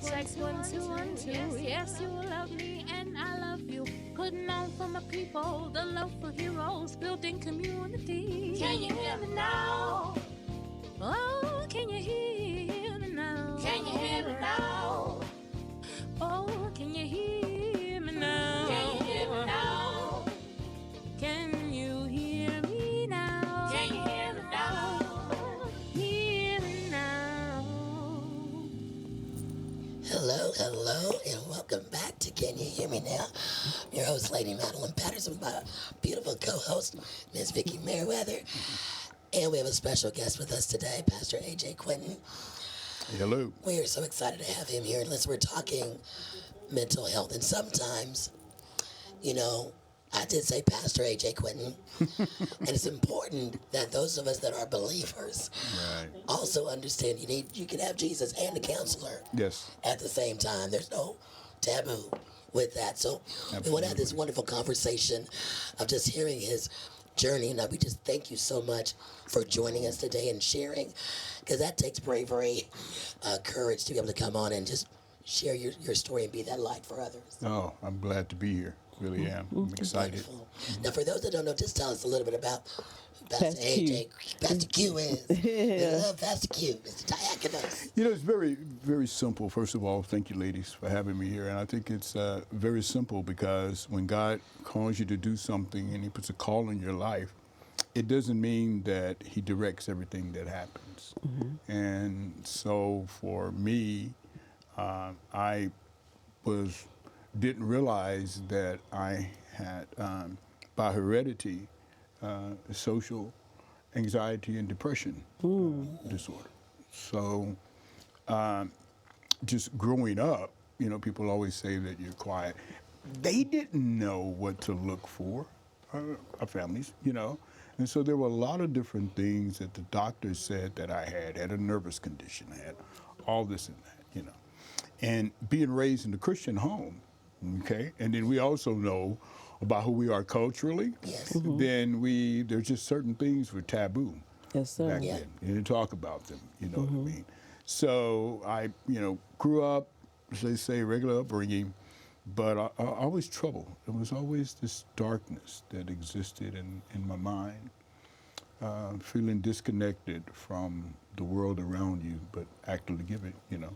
Sex 1212. Yes, you love me and I love you. Putting on for my people, the love for heroes, building community. Can you hear me now? Oh, can you hear me now? Can you hear me now? Oh, can you hear me now? Can you hear me now? Can you hear me now? Can you hear me now? Hear me now. Hello, hello, and welcome back to Can You Hear Me Now? Your host, Lady Madelyn Patterson, with my beautiful co-host, Miss Vicki Merriwether. And we have a special guest with us today, Pastor A.J. Quinton. Hello. We are so excited to have him here. Unless we're talking mental health, and sometimes, you know, I did say Pastor A.J. Quinton, and it's important that those of us that are believers Right. also understand you can have Jesus and a counselor Yes. at the same time. There's no taboo with that. So we want to have this wonderful conversation of just hearing his journey. And we just thank you so much for joining us today and sharing, because that takes bravery, courage to be able to come on and just share your story and be that light for others. Oh, I'm glad to be here. Really am. I'm excited. Wonderful. Now, for those that don't know, just tell us a little bit about Pastor AJ. Pastor Q is. We love Pastor Q. Mr. Diakonos. You know, it's very, very simple. First of all, thank you, ladies, for having me here. And I think it's very simple, because when God calls you to do something and He puts a call in your life, it doesn't mean that He directs everything that happens. And so for me, I didn't realize that I had, by heredity, social anxiety and depression disorder. So just growing up, you know, people always say that you're quiet. They didn't know what to look for, our families, you know. And so there were a lot of different things that the doctors said that I had a nervous condition, I had all this and that, you know. And being raised in a Christian home, okay, and then we also know about who we are culturally, Yes. then there's just certain things were taboo Yes, sir. back then. You didn't talk about them, you know what I mean? So I, grew up, as they say, regular upbringing, but I always trouble. There was always this darkness that existed in my mind, feeling disconnected from the world around you, but actively giving, you know.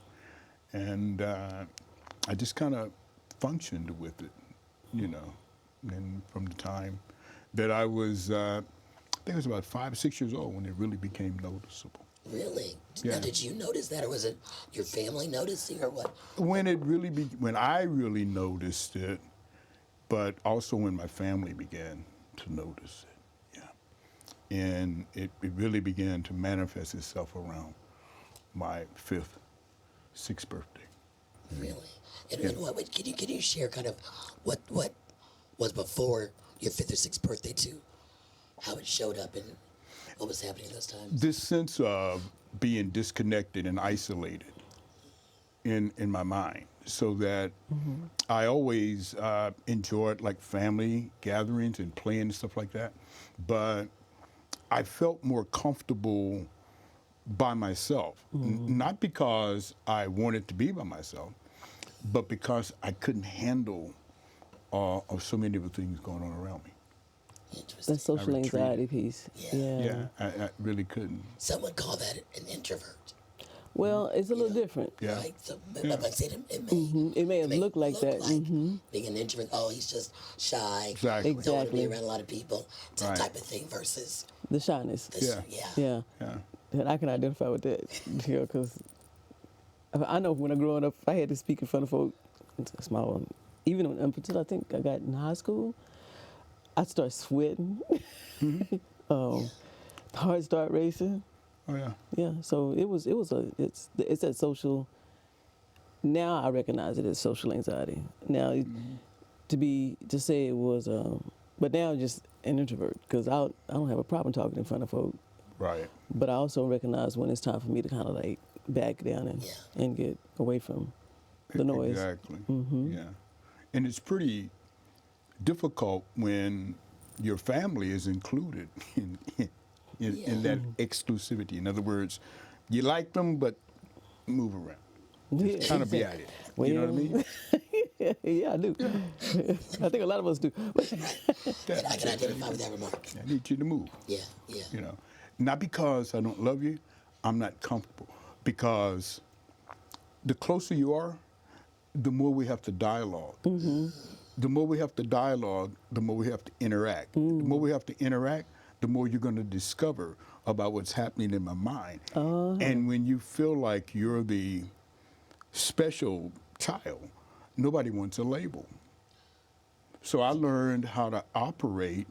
And I just kind of functioned with it, you know. And from the time that I was, I think I was about 5 or 6 years old when it really became noticeable. Really? Yeah. Now, did you notice that, or was it your family noticing, or what? When I really noticed it, but also when my family began to notice it, yeah. And it really began to manifest itself around my 5th, 6th birthday. Really? And can you share kind of what was before your 5th or 6th birthday to how it showed up and what was happening those times? This sense of being disconnected and isolated in my mind, so that I always enjoyed like family gatherings and playing and stuff like that, but I felt more comfortable by myself, not because I wanted to be by myself, but because I couldn't handle of so many of the things going on around me. Interesting. The social anxiety piece. Yeah. Yeah. I really couldn't. Some would call that an introvert. Well, it's a little different. Yeah. Right? So, but I said it It may look like that. being an introvert, oh, he's just shy. Exactly. Don't want to be Exactly. around a lot of people. It's that Right. type of thing versus The shyness. this. Yeah. Yeah. Yeah. And I can identify with that, because I know when I growing up, I had to speak in front of folk, small, even until I think I got in high school, I started sweating. Heart start racing. Oh yeah. Yeah, so it's that social. Now I recognize it as social anxiety. Now to say it was, but now I'm just an introvert, because I don't have a problem talking in front of folk. Right. But I also recognize when it's time for me to kind of like back down Yeah. and get away from the noise. Exactly. Yeah. And it's pretty difficult when your family is included in that exclusivity. In other words, you like them, but move around. Just kind of be at it. You know what I mean? Yeah, I do. I think a lot of us do. And I can identify with that remark. I need you to move. Yeah, yeah. You know, not because I don't love you, I'm not comfortable. Because the closer you are, the more we have to dialogue. Mm-hmm. The more we have to dialogue, the more we have to interact. The more we have to interact, the more you're going to discover about what's happening in my mind. And when you feel like you're the special child, nobody wants a label. So I learned how to operate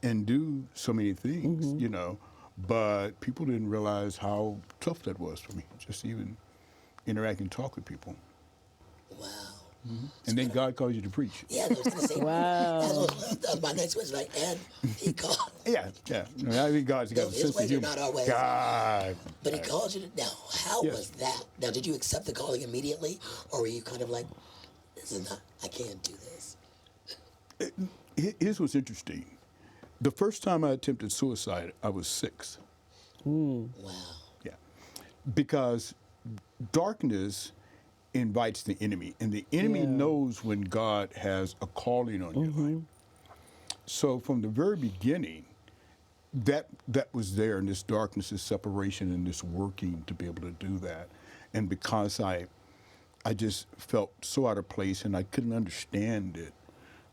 and do so many things, you know, but people didn't realize how tough that was for me, just even interact and talk with people. Wow. And then God calls you to preach. Yeah, I was going to say, Wow. that was my next question. Like, and he called. Yeah. I mean, God's got a His sense of ways are humor. not our ways. God. But he called you to, now, how Yes. was that? Now, did you accept the calling immediately? Or were you kind of like, this is not, I can't do this? Here's what's interesting. The first time I attempted suicide, I was 6. Wow. Yeah. Because darkness invites the enemy, and the enemy knows when God has a calling on your life. So from the very beginning, that was there, and this darkness, this separation, and this working to be able to do that. And because I just felt so out of place, and I couldn't understand it,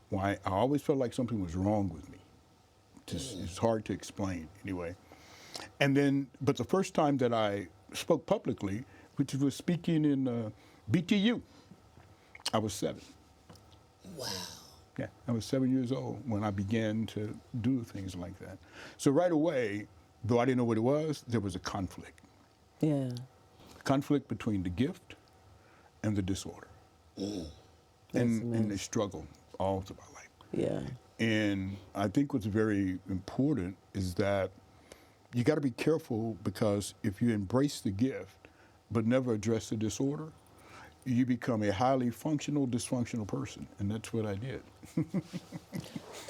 why I always felt like something was wrong with me. Just it's hard to explain anyway. And then, but the first time that I spoke publicly, which was speaking in BTU, I was 7. Wow. Yeah, I was 7 years old when I began to do things like that. So right away, though I didn't know what it was, there was a conflict. Yeah. Conflict between the gift and the disorder. And the struggle all through my life. Yeah. And I think what's very important is that you got to be careful, because if you embrace the gift but never address the disorder, you become a highly functional, dysfunctional person. And that's what I did.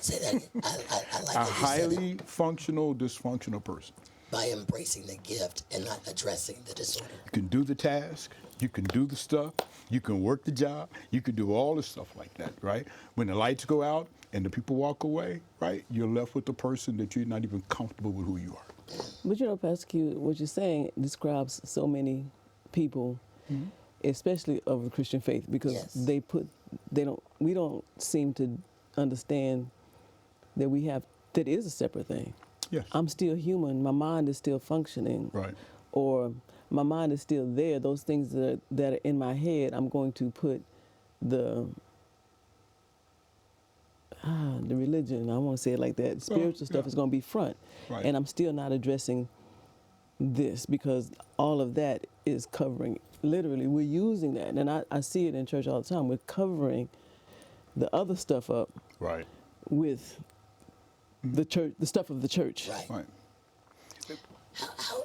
Say that again. I like A that you said highly functional, dysfunctional person. by embracing the gift and not addressing the disorder. You can do the task, you can do the stuff, you can work the job, you can do all the stuff like that, right? When the lights go out and the people walk away, right, you're left with the person that you're not even comfortable with who you are. But you know, Pastor Q, what you're saying describes so many people, especially of the Christian faith, because Yes. we don't seem to understand that that is a separate thing. Yes. I'm still human. My mind is still functioning. Right. Or my mind is still there. Those things that are in my head, I'm going to put the religion, I want to say it like that, spiritual stuff is going to be front. Right. And I'm still not addressing this, because all of that is covering, literally, we're using that. And I see it in church all the time. We're covering the other stuff up Right. with the church, the stuff of the church. Right. Right. How?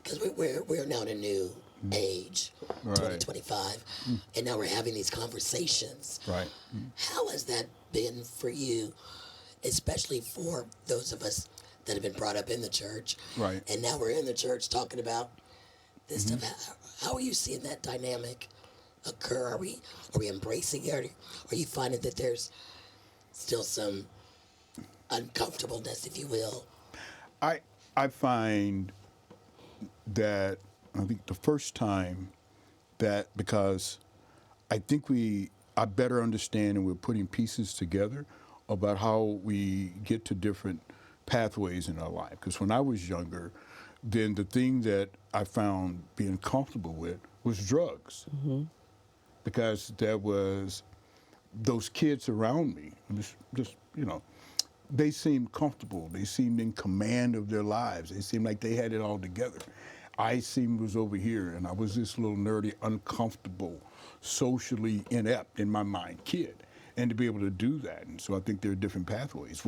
Because we're now in a new age, Right. 2025, and now we're having these conversations. Right. How has that been for you, especially for those of us that have been brought up in the church? Right. And now we're in the church talking about this stuff. How are you seeing that dynamic occur? Are we embracing it? Are you finding that there's still some uncomfortableness, if you will? I find that I think the first time that, because I think I better understand, and we're putting pieces together about how we get to different pathways in our life. Because when I was younger, then the thing that I found being comfortable with was drugs. Because there was those kids around me, just you know, they seemed comfortable. They seemed in command of their lives. They seemed like they had it all together. I was over here, and I was this little nerdy, uncomfortable, socially inept in my mind kid. And to be able to do that, and so I think there are different pathways.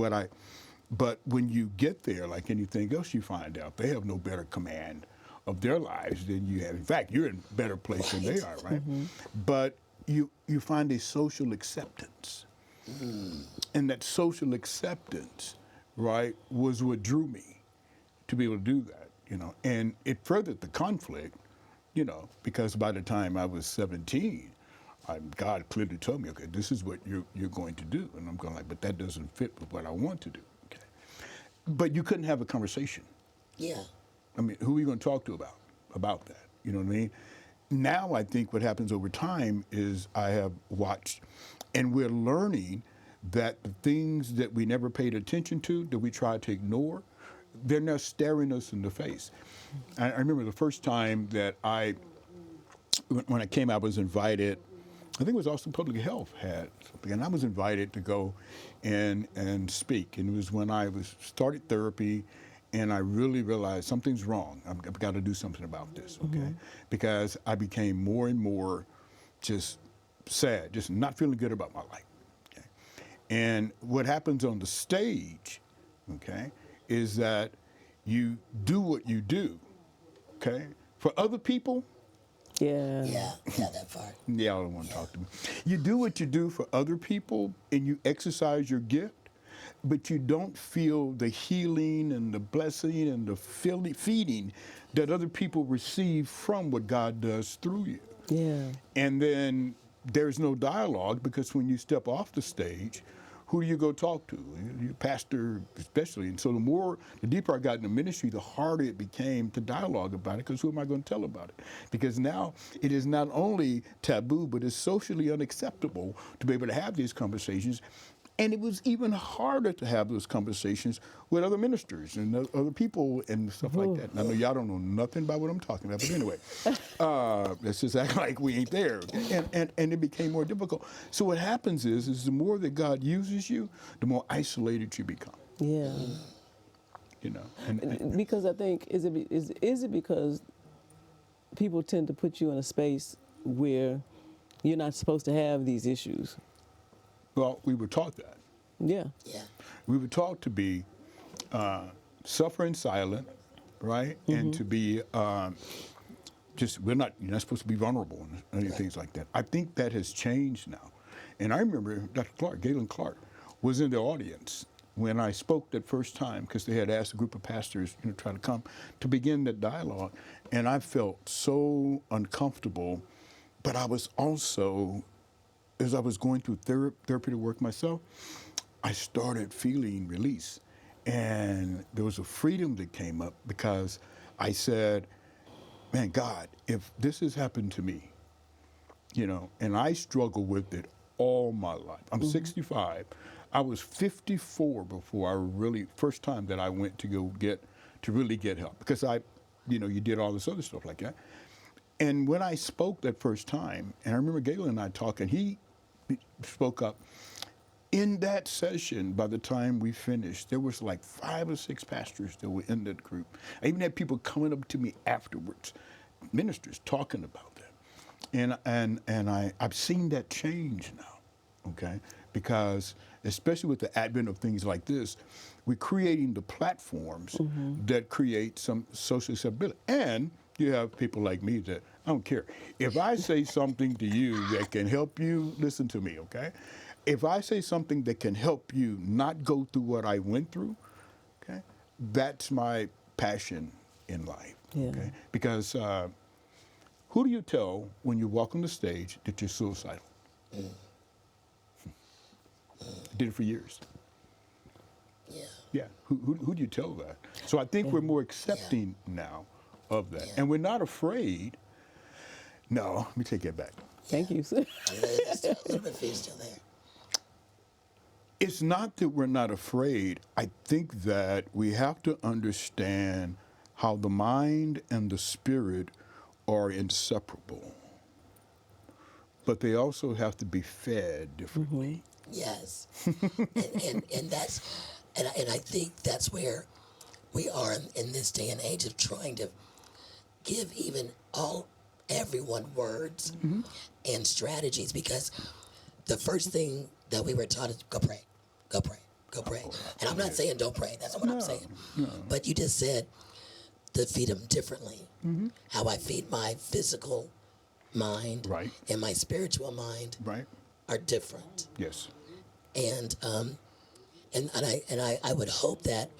But when you get there, like anything else you find out, they have no better command of their lives than you have. In fact, you're in a better place than they are, right? But you find a social acceptance. And that social acceptance, right, was what drew me to be able to do that, you know. And it furthered the conflict because by the time I was 17, God clearly told me, okay, this is what you're going to do. And I'm going like, but that doesn't fit with what I want to do. Okay. But you couldn't have a conversation. Yeah. I mean, who are you going to talk to about that? You know what I mean? Now I think what happens over time is I have watched, and we're learning that the things that we never paid attention to, that we tried to ignore, they're now staring us in the face. I remember the first time that when I came, I was invited. I think it was Austin Public Health had something, and I was invited to go and speak. And it was when I started therapy, and I really realized something's wrong. I've got to do something about this, okay? Because I became more and more just sad, just not feeling good about my life. Okay? And what happens on the stage, okay, is that you do what you do, okay? For other people, Yeah. Yeah, that part. y'all don't want to talk to me. You do what you do for other people, and you exercise your gift, but you don't feel the healing and the blessing and the feeding that other people receive from what God does through you. Yeah. And then there's no dialogue, because when you step off the stage, who do you go talk to? Your pastor especially. And so the deeper I got in the ministry, the harder it became to dialogue about it, because who am I going to tell about it? Because now it is not only taboo, but it's socially unacceptable to be able to have these conversations. And it was even harder to have those conversations with other ministers and other people and stuff like that. And I know y'all don't know nothing about what I'm talking about, but anyway, let's just act like we ain't there. And it became more difficult. So what happens is the more that God uses you, the more isolated you become. Yeah. And Because I think, is it because people tend to put you in a space where you're not supposed to have these issues? well, we were taught that. Yeah. Yeah. We were taught to be suffering silent, right? And to be you're not supposed to be vulnerable and any things like that. I think that has changed now. And I remember Dr. Clark, Galen Clark, was in the audience when I spoke that first time, because they had asked a group of pastors, try to come to begin that dialogue. And I felt so uncomfortable, but I was also, as I was going through therapeutic work myself, I started feeling release. And there was a freedom that came up, because I said, man, God, if this has happened to me, and I struggle with it all my life. I'm 65. I was 54 before first time that I went to really get help, because you did all this other stuff like that. And when I spoke that first time, and I remember Galen and I talking, he spoke up. In that session, by the time we finished, there was like 5 or 6 pastors that were in that group. I even had people coming up to me afterwards, ministers, talking about that. And I've seen that change now, okay? Because especially with the advent of things like this, we're creating the platforms that create some social acceptability. And you have people like me that, I don't care. If I say something to you that can help you, listen to me, okay? If I say something that can help you not go through what I went through, okay, that's my passion in life, okay? Because who do you tell when you walk on the stage that you're suicidal? I did it for years. Yeah. Yeah, who do you tell that? So I think we're more accepting now of that. And we're not afraid. No, let me take that back. Thank you. A little bit of fear still there. It's not that we're not afraid. I think that we have to understand how the mind and the spirit are inseparable, but they also have to be fed differently. Yes. and that's, and I think that's where we are in this day and age of trying to give everyone words and strategies, because the first thing that we were taught is go pray, go pray, go pray. And I'm not saying don't pray. That's not what I'm saying. No. But you just said to feed them differently. How I feed my physical mind and my spiritual mind are different. Yes. And I would hope that,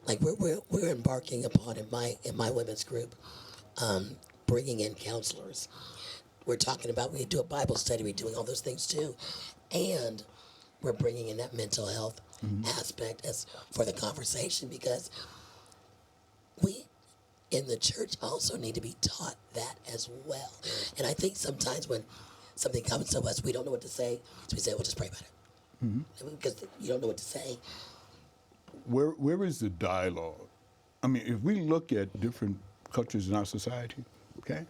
like we're embarking upon in my women's group, bringing in counselors. We're talking about, we do a Bible study, we're doing all those things too. And we're bringing in that mental health aspect as for the conversation, because we in the church also need to be taught that as well. And I think sometimes when something comes to us, we don't know what to say, so we say, well, just pray about it. Because you don't know what to say. Where is the dialogue? I mean, if we look at different cultures in our society, okay?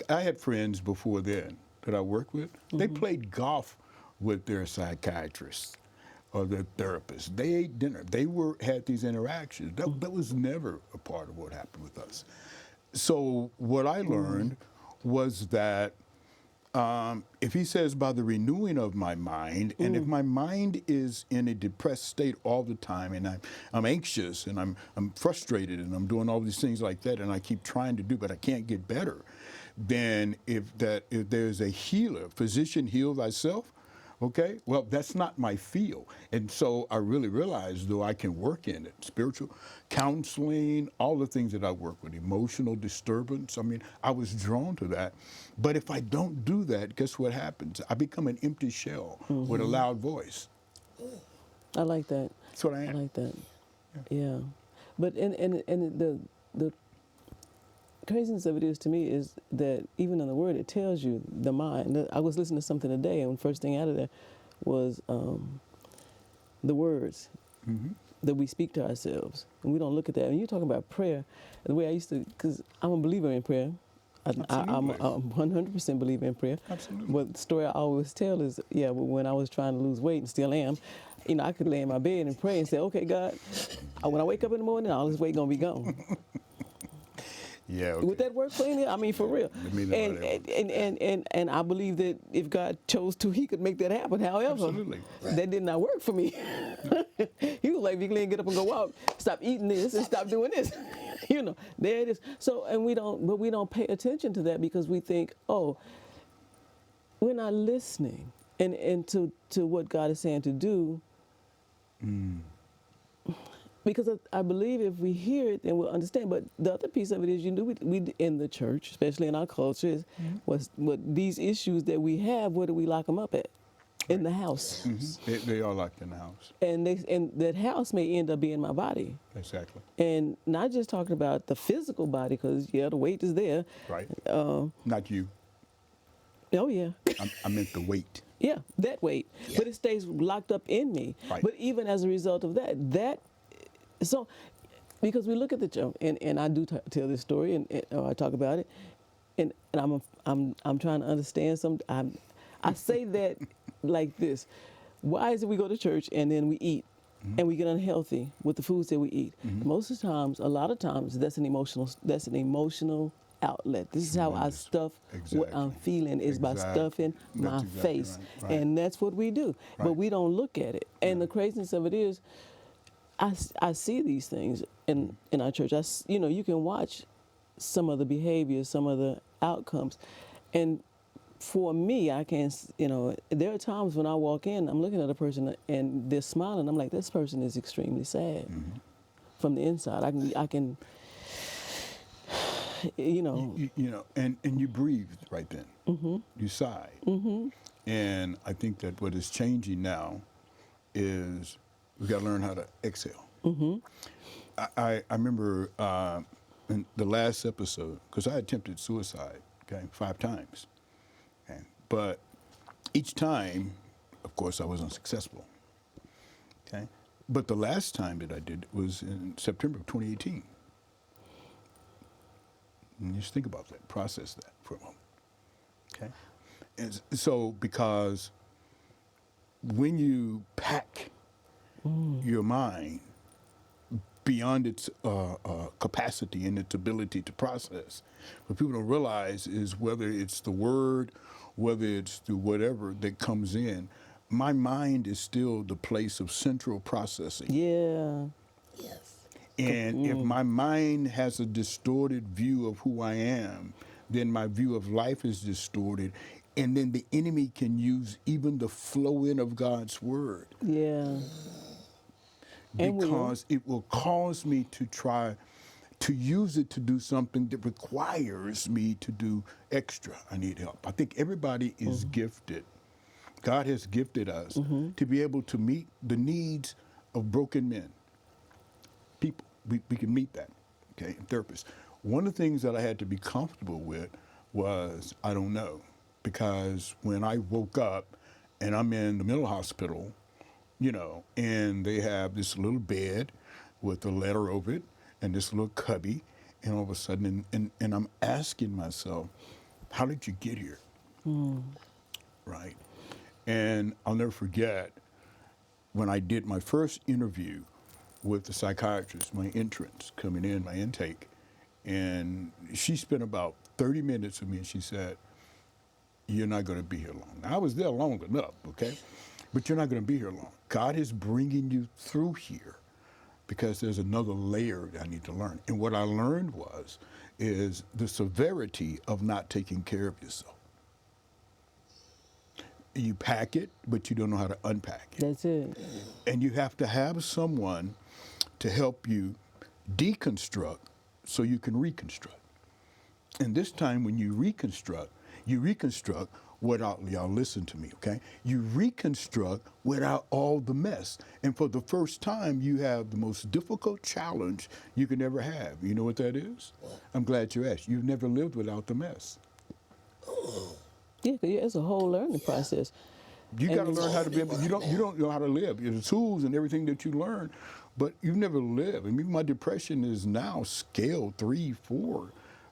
I had friends before then that I worked with. They played golf with their psychiatrists or their therapists. They ate dinner. They had these interactions. That was never a part of what happened with us. So what I learned was that if he says by the renewing of my mind, and if my mind is in a depressed state all the time, and I'm anxious and I'm frustrated and I'm doing all these things like that, and I keep trying to do, but I can't get better, then if there's a healer, physician, heal thyself. Okay, well, that's not my field. And so I really realized, though, I can work in it. Spiritual counseling, all the things that I work with, emotional disturbance. I mean, I was drawn to that. But if I don't do that, guess what happens? I become an empty shell with a loud voice. I like that. That's what I am. I like that. Yeah. But and the craziness of it is, to me, is that even in the Word, it tells you the mind. I was listening to something today, and the first thing out of there was the words that we speak to ourselves. And we don't look at that. And you're talking about prayer, the way I used to, because I'm a believer in prayer. I'm 100% believer in prayer. Absolutely. But the story I always tell is, when I was trying to lose weight, and still am, I could lay in my bed and pray and say, okay, God, when I wake up in the morning, all this weight going to be gone. Yeah. Okay. Would that work for any? I mean, for real. And I believe that if God chose to, He could make that happen. However, Absolutely. that did not work for me. He was like, Vicki, get up and go out. Stop eating this and stop doing this. There it is. So, and we don't pay attention to that because we think, oh, we're not listening, and to what God is saying to do. Because I believe if we hear it, then we'll understand. But the other piece of it is, we in the church, especially in our culture, is what these issues that we have, where do we lock them up at? In the house. They are locked in the house. And that house may end up being my body. Exactly. And not just talking about the physical body, because, the weight is there. Right. Not you. Oh, yeah. I meant the weight. Yeah, that weight. Yeah. But it stays locked up in me. Right. But even as a result of that, so, because we look at the joke, and I do tell this story, and I talk about it, and I'm trying to understand I say that like this: why is it we go to church and then we eat and we get unhealthy with the foods that we eat? Most of the times, a lot of times, that's an emotional outlet. This is how I stuff what I'm feeling, is by stuffing my face, right. and that's what we do. Right. But we don't look at it, and the craziness of it is, I see these things in our church. You can watch some of the behaviors, some of the outcomes, and for me, I can, there are times when I walk in, I'm looking at a person and they're smiling. I'm like, this person is extremely sad from the inside. I can, and you breathed right then. You sighed. And I think that what is changing now is we got to learn how to exhale. I remember in the last episode, because I attempted suicide, 5 times. Okay? But each time, of course, I was unsuccessful. Okay? But the last time that I did it was in September of 2018. And just think about that, process that for a moment. Okay? And so, because when you pack your mind beyond its capacity and its ability to process, what people don't realize is whether it's the word, whether it's through whatever that comes in, my mind is still the place of central processing. Yeah. Yes. And if my mind has a distorted view of who I am, then my view of life is distorted. And then the enemy can use even the flow in of God's word. Yeah. Because it will cause me to try to use it to do something that requires me to do extra. I need help. I think everybody is gifted. God has gifted us to be able to meet the needs of broken men, people. We can meet that, okay, therapists. One of the things that I had to be comfortable with was, I don't know, because when I woke up and I'm in the mental hospital, you know, and they have this little bed with a letter over it and this little cubby, and all of a sudden, and I'm asking myself, how did you get here? Right? And I'll never forget when I did my first interview with the psychiatrist, my entrance coming in, my intake, and she spent about 30 minutes with me, and she said, you're not going to be here long. Now, I was there long enough, okay? But you're not going to be here long. God is bringing you through here because there's another layer that I need to learn. And what I learned is the severity of not taking care of yourself. You pack it, but you don't know how to unpack it. That's it. And you have to have someone to help you deconstruct so you can reconstruct. And this time when you reconstruct without, y'all listen to me, okay? You reconstruct without all the mess. And for the first time, you have the most difficult challenge you can ever have. You know what that is? I'm glad you asked. You've never lived without the mess. Yeah, 'cause it's a whole learning process. You And got to learn how to be able, you don't know how to live. The tools and everything that you learn, but you've never lived. I mean, my depression is now scale 3, 4,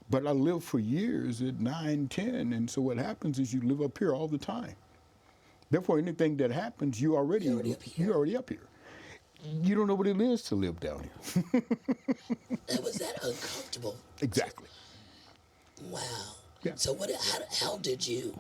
but I lived for years at 9, 10, and so what happens is you live up here all the time. Therefore, anything that happens, you're already up here. You don't know what it is to live down here. And was that uncomfortable? Exactly. Wow. Yeah. So how did you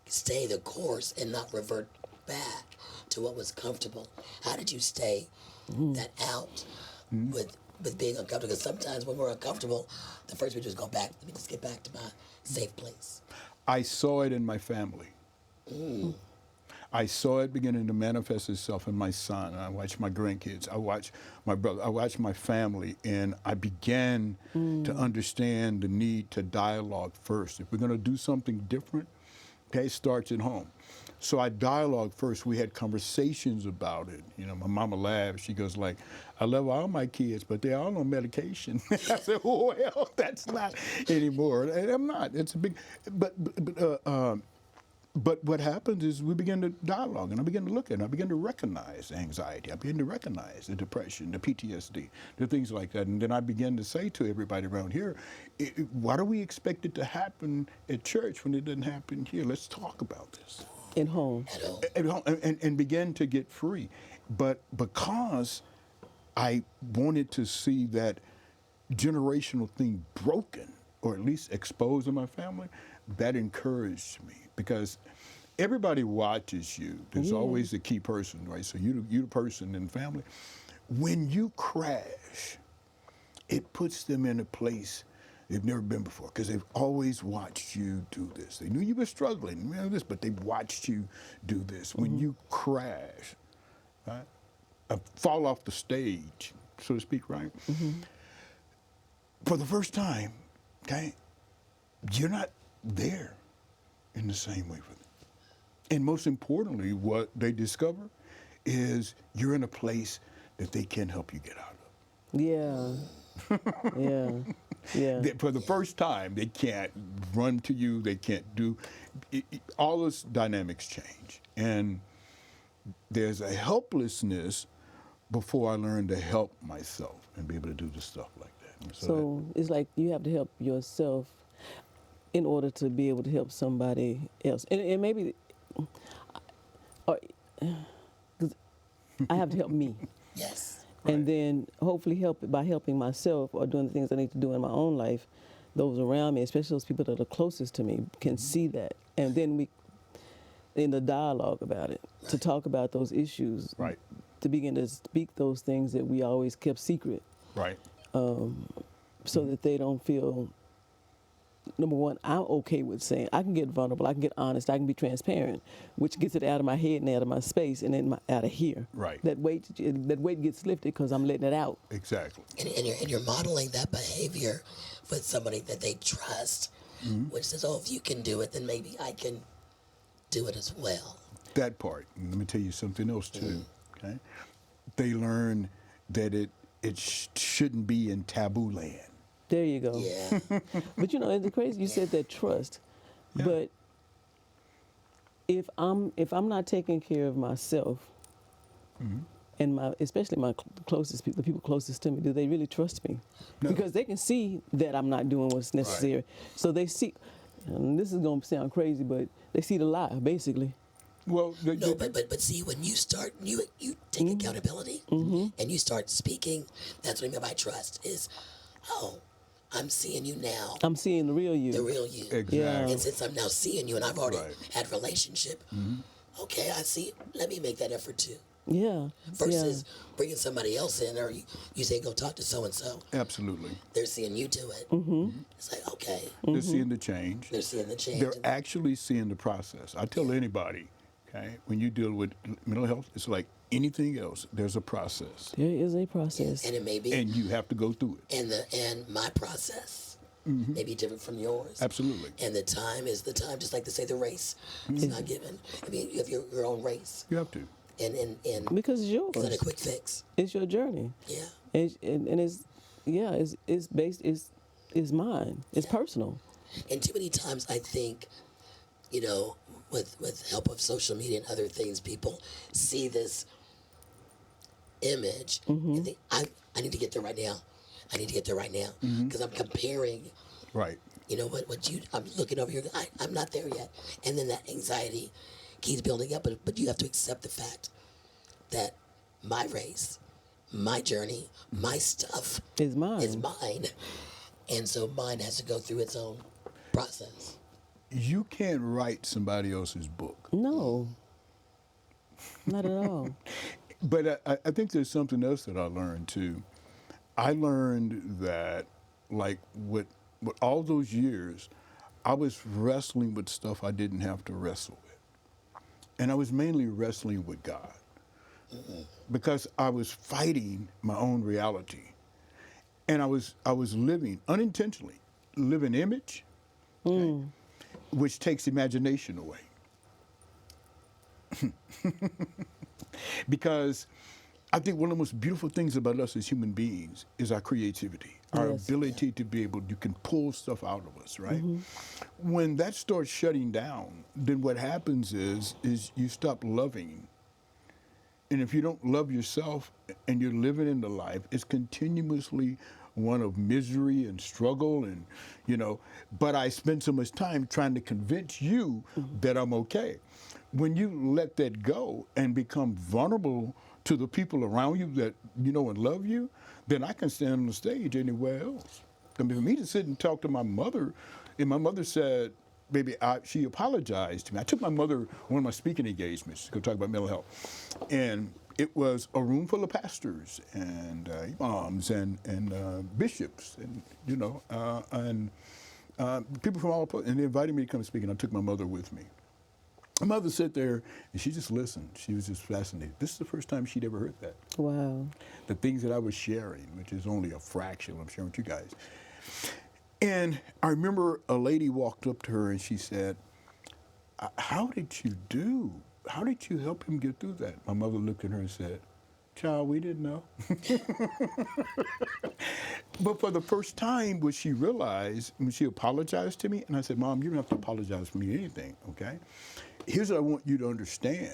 stay the course and not revert back to what was comfortable? How did you stay that out with being uncomfortable? Because sometimes when we're uncomfortable, the first we do is go back. Let me just get back to my safe place. I saw it in my family. I saw it beginning to manifest itself in my son. I watched my grandkids. I watched my brother. I watched my family. And I began to understand the need to dialogue first. If we're going to do something different, okay, it starts at home. So I dialogue first. We had conversations about it. You know, my mama laughed. She goes like, I love all my kids, but they're all on medication. I said, well, that's not anymore. And I'm not. It's a big, but what happens is we begin to dialogue, and I begin to look at it. I begin to recognize anxiety. I begin to recognize the depression, the PTSD, the things like that. And then I begin to say to everybody around here, why do we expect it to happen at church when it doesn't happen here? Let's talk about this. At home. At home, and begin to get free. But because I wanted to see that generational thing broken, or at least exposed in my family, that encouraged me. Because everybody watches you. There's always a key person, right? So you the person in the family. When you crash, it puts them in a place they've never been before, because they've always watched you do this. They knew you were struggling, you know, this, but they watched you do this. When you crash, right, fall off the stage, so to speak, right? For the first time, okay, you're not there in the same way for them. And most importantly, what they discover is you're in a place that they can help you get out of. Yeah. For the first time, they can't run to you, they can't do, all those dynamics change. And there's a helplessness before I learned to help myself and be able to do the stuff like that. So it's like you have to help yourself in order to be able to help somebody else. And maybe, because I have to help me. Yes. And then hopefully by helping myself or doing the things I need to do in my own life, those around me, especially those people that are closest to me, can see that. And then we, in the dialogue about it, to talk about those issues, Right. to begin to speak those things that we always kept secret, Right. so that they don't feel number one, I'm okay with saying I can get vulnerable, I can get honest, I can be transparent, which gets it out of my head and out of my space and then out of here. Right. That weight gets lifted because I'm letting it out. Exactly. And you're modeling that behavior with somebody that they trust, which says, oh, if you can do it, then maybe I can do it as well. That part. And let me tell you something else too. Okay. They learn that it shouldn't be in taboo land. There you go. Yeah. But you know, it's crazy. You said that trust, Yeah. but if I'm not taking care of myself, and especially my closest people, the people closest to me, do they really trust me? No. Because they can see that I'm not doing what's necessary. So they see, and this is going to sound crazy, but they see the lie basically. Well, No, but see, when you start, you take accountability and you start speaking, that's what I mean by trust is, oh, I'm seeing you now, I'm seeing the real you. the real you. Exactly. Yeah. And since I'm now seeing you and I've already Right. had relationship, okay, I see, let me make that effort too. Yeah. Versus bringing somebody else in, or you say, go talk to so-and-so. Absolutely. They're seeing you do it. It's like, okay, They're seeing the change. they're seeing the change. They're actually seeing the process. I tell anybody, okay, when you deal with mental health, it's like anything else. There's a process, There is a process. And it may be, and you have to go through it. and my process may be different from yours. Absolutely. And the time is the time, just like they say the race is not given. I mean, you have your own race. You have to. And Because it's yours. it's not a quick fix. It's your journey. Yeah. And it's based, it's mine. It's personal. And too many times I think, you know, with help of social media and other things, people see this image and think, I need to get there right now. I need to get there right now. Because I'm comparing, Right. you know, what you, I'm looking over here, I'm not there yet. And then that anxiety keeps building up. But you have to accept the fact that my race, my journey, my stuff It's mine. is mine. And so mine has to go through its own process. You can't write somebody else's book. No. Not at all. But I think there's something else that I learned too. I learned that, like, with all those years, I was wrestling with stuff I didn't have to wrestle with. And I was mainly wrestling with God. Because I was fighting my own reality. And I was living, unintentionally, living image, okay, which takes imagination away. Because I think one of the most beautiful things about us as human beings is our creativity, our Yes. ability to be able, you can pull stuff out of us, right? When that starts shutting down, then what happens is you stop loving. And if you don't love yourself and you're living in the life, it's continuously one of misery and struggle and, you know, but I spend so much time trying to convince you that I'm okay. When you let that go and become vulnerable to the people around you that you know and love you, then I can stand on the stage anywhere else. I mean, for me to sit and talk to my mother, and my mother said, baby, she apologized to me. I took my mother one of my speaking engagements to go talk about mental health. And it was a room full of pastors and imams and bishops and, you know, and people from all places. And they invited me to come speak, and I took my mother with me. My mother sat there, and she just listened. She was just fascinated. This is the first time she'd ever heard that. Wow. The things that I was sharing, which is only a fraction I'm sharing with you guys. And I remember a lady walked up to her and she said, how did you help him get through that? My mother looked at her and said, child, we didn't know. But for the first time, what she realized, when she apologized to me, and I said, Mom, you don't have to apologize for me anything, okay? Here's what I want you to understand.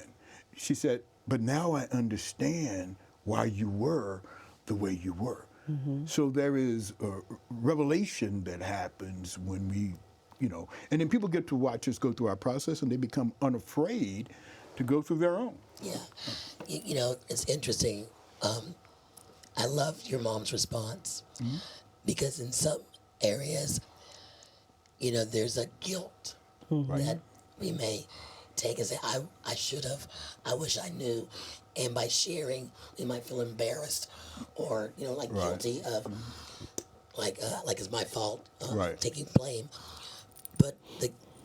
She said, but now I understand why you were the way you were. So there is a revelation that happens when we, you know, and then people get to watch us go through our process and they become unafraid to go through their own. Yeah. You know, it's interesting. I loved your mom's response because in some areas, you know, there's a guilt that we may take and say, I should have, I wish I knew. And by sharing, we might feel embarrassed or, you know, like guilty of, like it's my fault, taking blame. but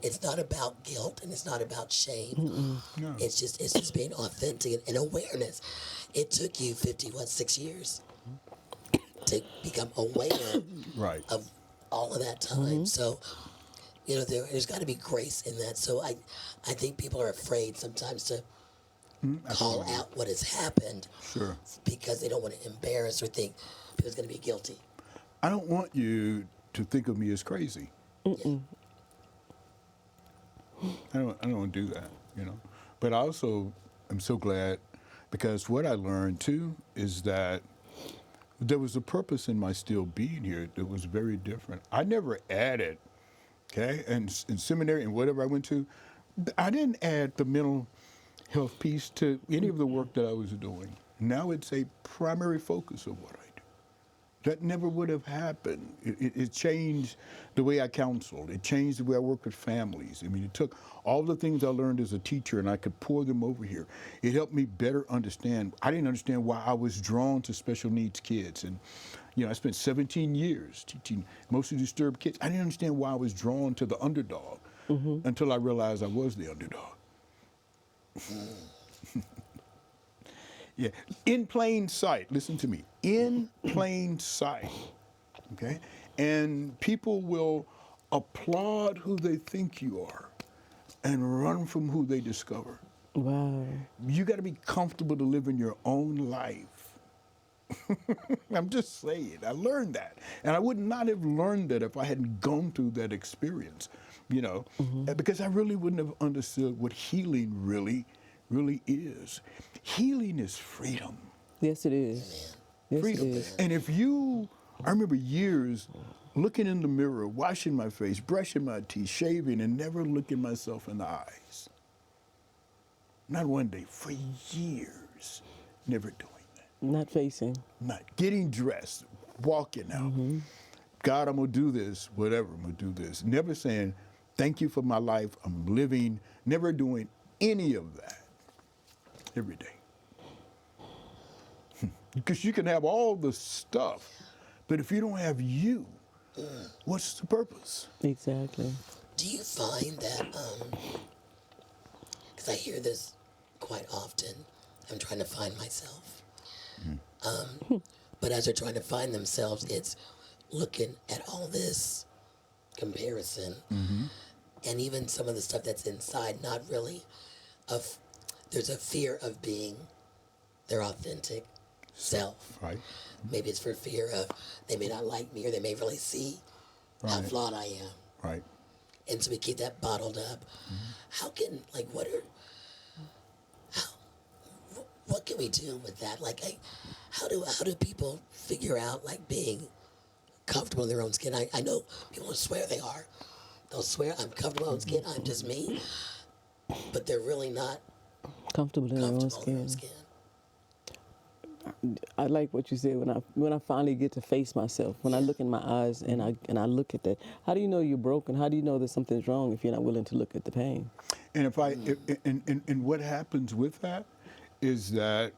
it's not about guilt and it's not about shame. No. It's just being authentic and awareness. It took you 6 years to become aware Right. of all of that time. So, there's got to be grace in that. So I think people are afraid sometimes to call Absolutely. out what has happened Sure. because they don't want to embarrass or think people's going to be guilty. I don't want you to think of me as crazy. Yeah. I don't want to do that, But I also am so glad because what I learned too is that there was a purpose in my still being here that was very different. I never added, okay, and in seminary and whatever I went to, I didn't add the mental health piece to any of the work that I was doing. Now it's a primary focus of what I do. That never would have happened. It changed the way I counseled. It changed the way I work with families. I mean, it took all the things I learned as a teacher and I could pour them over here. It helped me better understand. I didn't understand why I was drawn to special needs kids. And, I spent 17 years teaching mostly disturbed kids. I didn't understand why I was drawn to the underdog until I realized I was the underdog. Yeah, in plain sight, listen to me, in plain sight, okay? And people will applaud who they think you are and run from who they discover. Wow. You got to be comfortable to live in your own life. I'm just saying, I learned that. And I would not have learned that if I hadn't gone through that experience, because I really wouldn't have understood what healing really is. Healing is freedom. Yes, it is. Yes, Freedom. it is. And I remember years looking in the mirror, washing my face, brushing my teeth, shaving, and never looking myself in the eyes. Not one day, for years, never doing that. Not facing. Not getting dressed, walking out. God, I'm going to do this, whatever, I'm going to do this. Never saying, thank you for my life, I'm living, never doing any of that. Every day. Because you can have all the stuff, but if you don't have you, what's the purpose? Exactly. Do you find that, because I hear this quite often, I'm trying to find myself. But as they're trying to find themselves, it's looking at all this comparison and even some of the stuff that's inside, not really there's a fear of being their authentic self. Right. Maybe it's for fear of they may not like me or they may really see how flawed I am. Right. And so we keep that bottled up. How can, what can we do with that? How do people figure out being comfortable in their own skin? I know people will swear they are. They'll swear I'm comfortable in my own skin, I'm just me. But they're really not Comfortable in their own comfortable in their own skin. skin. I like what you said when I finally get to face myself, when I look in my eyes and I look at that. How do you know you're broken? How do you know that something's wrong if you're not willing to look at the pain? And and what happens with that is that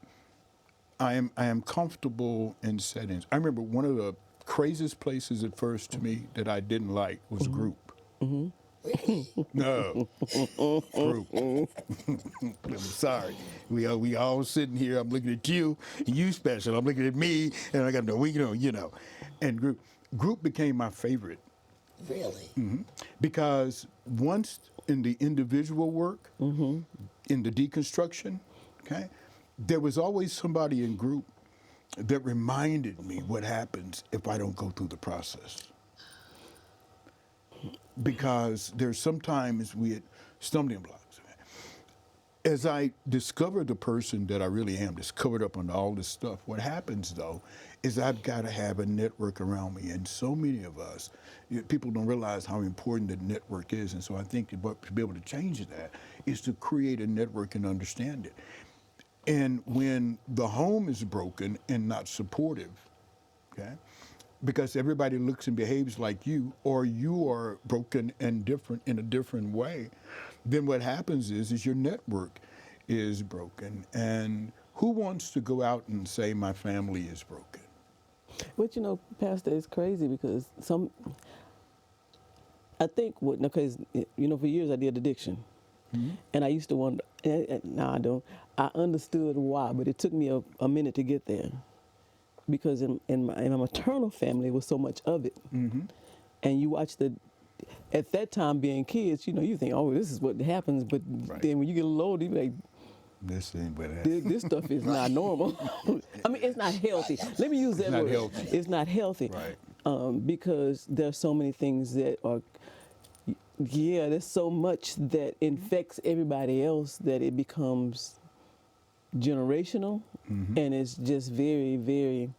I am comfortable in settings. I remember one of the craziest places at first to me that I didn't like was group. No, group. I'm sorry. We all sitting here. I'm looking at you, and you special. I'm looking at me, and I got no, And group became my favorite. Really? Because once in the individual work, in the deconstruction, okay, there was always somebody in group that reminded me what happens if I don't go through the process. Because there's sometimes we had stumbling blocks. As I discover the person that I really am, that's covered up under all this stuff, what happens though is I've got to have a network around me. And so many of us, people don't realize how important that network is. And so I think to be able to change that is to create a network and understand it. And when the home is broken and not supportive, okay, because everybody looks and behaves like you, or you are broken and different in a different way, then what happens is your network is broken. And who wants to go out and say my family is broken? But Pastor, it's crazy because I think because for years I did addiction, and I used to wonder. No, I don't. I understood why, but it took me a minute to get there, because in my maternal family it was so much of it, and you watch at that time being kids, you think, oh, this is what happens, but then when you get a little older, you be like, this ain't what happens. This stuff is not normal. I mean, it's not healthy. Let me use that word. Healthy. It's not healthy. Right. Because there's so many things that are, there's so much that infects everybody else that it becomes generational, and it's just very, very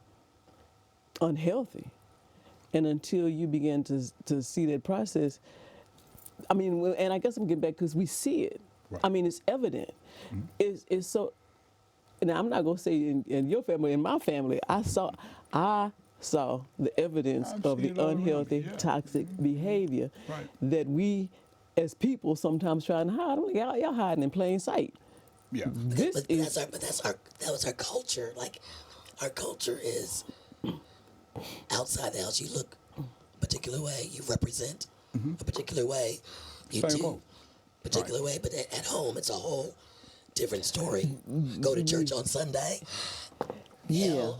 unhealthy. And until you begin to see that process, I mean, and I guess I'm getting back because we see it. Right. I mean, it's evident. It's so. Now I'm not gonna say in your family, in my family, I saw the evidence of the unhealthy, toxic behavior that we, as people, sometimes try and hide. Y'all hiding in plain sight. Yeah. That was our culture. Like, our culture is outside the house. You look a particular way. You represent a particular way. You do a particular way, but at home it's a whole different story. Go to church on Sunday. So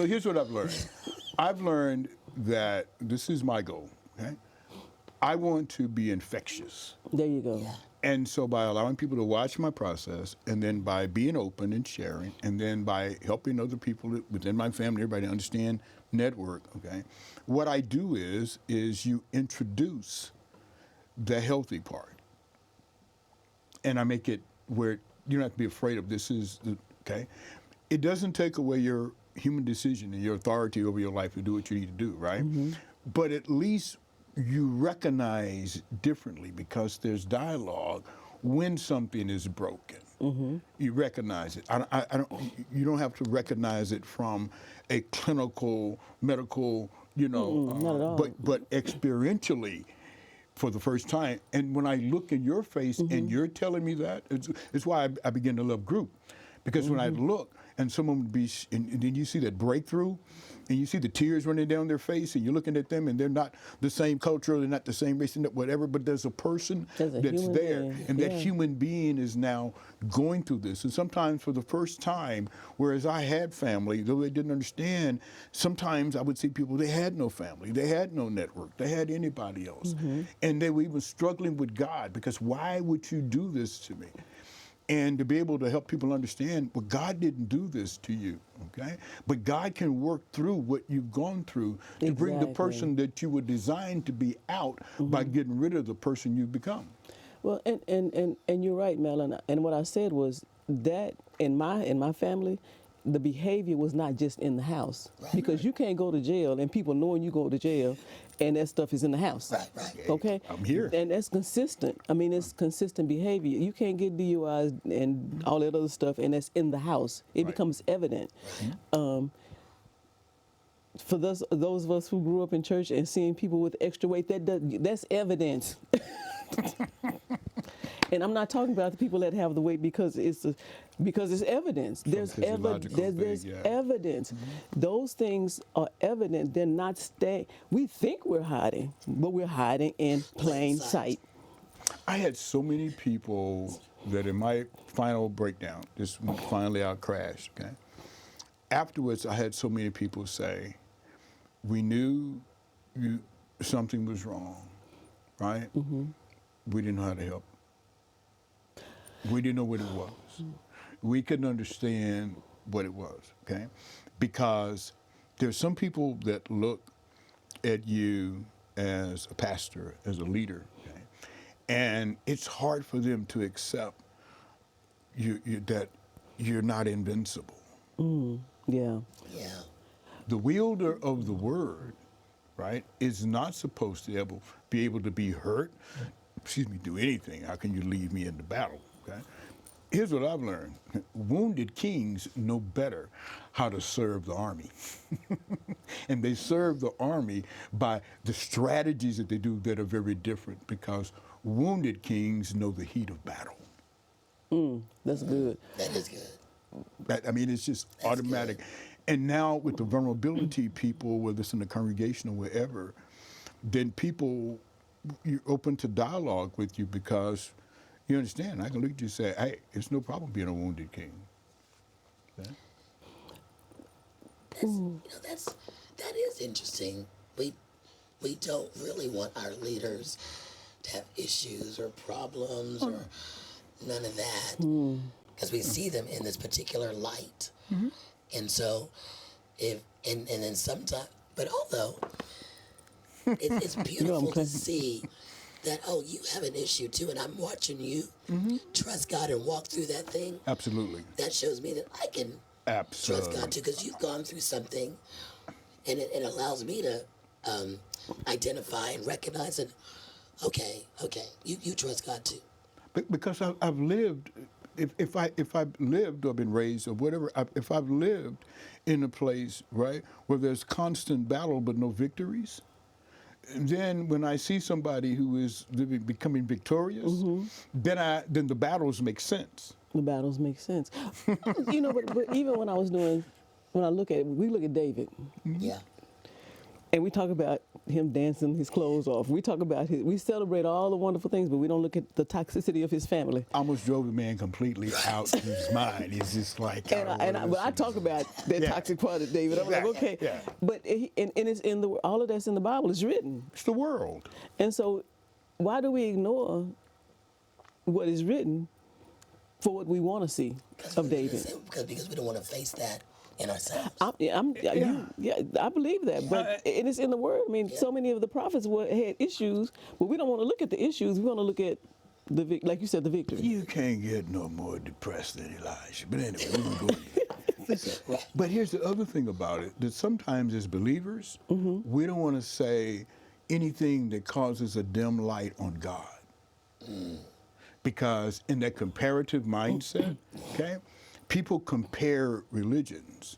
here's what I've learned. I've learned that this is my goal. Okay, I want to be infectious. There you go. Yeah. And so by allowing people to watch my process, and then by being open and sharing, and then by helping other people within my family, everybody understand network, okay, what I do is you introduce the healthy part. And I make it where you don't have to be afraid of this okay? It doesn't take away your human decision and your authority over your life to do what you need to do, right? But at least you recognize differently, because there's dialogue when something is broken. You recognize it. You don't have to recognize it from a clinical, medical, not at all. But experientially, for the first time. And when I look in your face and you're telling me that, it's why I begin to love group. Because when I look and someone would be, and then you see that breakthrough, and you see the tears running down their face, and you're looking at them, and they're not the same culture, they're not the same race, whatever, but there's a person that's there, and that human being is now going through this. And sometimes for the first time, whereas I had family, though they didn't understand, sometimes I would see people, they had no family, they had no network, they had anybody else. And they were even struggling with God, because why would you do this to me? And to be able to help people understand, well, God didn't do this to you, okay? But God can work through what you've gone through to bring the person that you were designed to be out by getting rid of the person you've become. Well, and you're right, Madelyn. And what I said was that in my family, the behavior was not just in the house, because you can't go to jail and people knowing you go to jail and that stuff is in the house. Right. Okay? I'm here. And that's consistent. I mean, it's consistent behavior. You can't get DUIs and all that other stuff, and that's in the house. It becomes evident. For those of us who grew up in church and seeing people with extra weight, that's evidence. And I'm not talking about the people that have the weight because it's evidence. There's evidence. Those things are evident. They're not staying. We think we're hiding, but we're hiding in plain sight. I had so many people that in my final breakdown, just finally I crashed, okay? Afterwards, I had so many people say, we knew something was wrong, right? We didn't know how to help. We didn't know what it was. We couldn't understand what it was, okay? Because there's some people that look at you as a pastor, as a leader, okay? And it's hard for them to accept that you're not invincible. Yeah. The wielder of the word, right, is not supposed to be able to be hurt, do anything. How can you leave me in the battle? Okay? Here's what I've learned. Wounded kings know better how to serve the army. And they serve the army by the strategies that they do that are very different, because wounded kings know the heat of battle. That's good. That is good. It's just automatic. Good. And now with the vulnerability people, whether it's in the congregation or wherever, then people, you're open to dialogue with you because you understand. I can look at you and say, hey, it's no problem being a wounded king. Yeah. That is interesting. We don't really want our leaders to have issues or problems or none of that, because we see them in this particular light. And so, and then sometimes, but although it's beautiful to see that, oh, you have an issue too, and I'm watching you trust God and walk through that thing. Absolutely. That shows me that I can trust God too, because you've gone through something, and it allows me to identify and recognize and okay, you trust God too. Because I've lived, if I've lived or been raised or whatever, if I've lived in a place, right, where there's constant battle but no victories, then when I see somebody who is becoming victorious, then the battles make sense. The battles make sense. You know, but even when I look at it, we look at David. Yeah. And we talk about him dancing his clothes off. We talk about we celebrate all the wonderful things, but we don't look at the toxicity of his family. Almost drove the man completely out of his mind. He's just like, but I talk about that toxic part of David. I'm like, okay, but it's in all of that's in the Bible. It's written. It's the world. And so, why do we ignore what is written for what we want to see of David? Because we don't want to face that in ourselves. I believe that, but it is in the Word. I mean, so many of the prophets had issues, but we don't want to look at the issues. We want to look at like you said, the victory. You can't get no more depressed than Elijah. But anyway, we won't go there. But here's the other thing about it: that sometimes as believers, we don't want to say anything that causes a dim light on God, because in that comparative mindset, okay. People compare religions,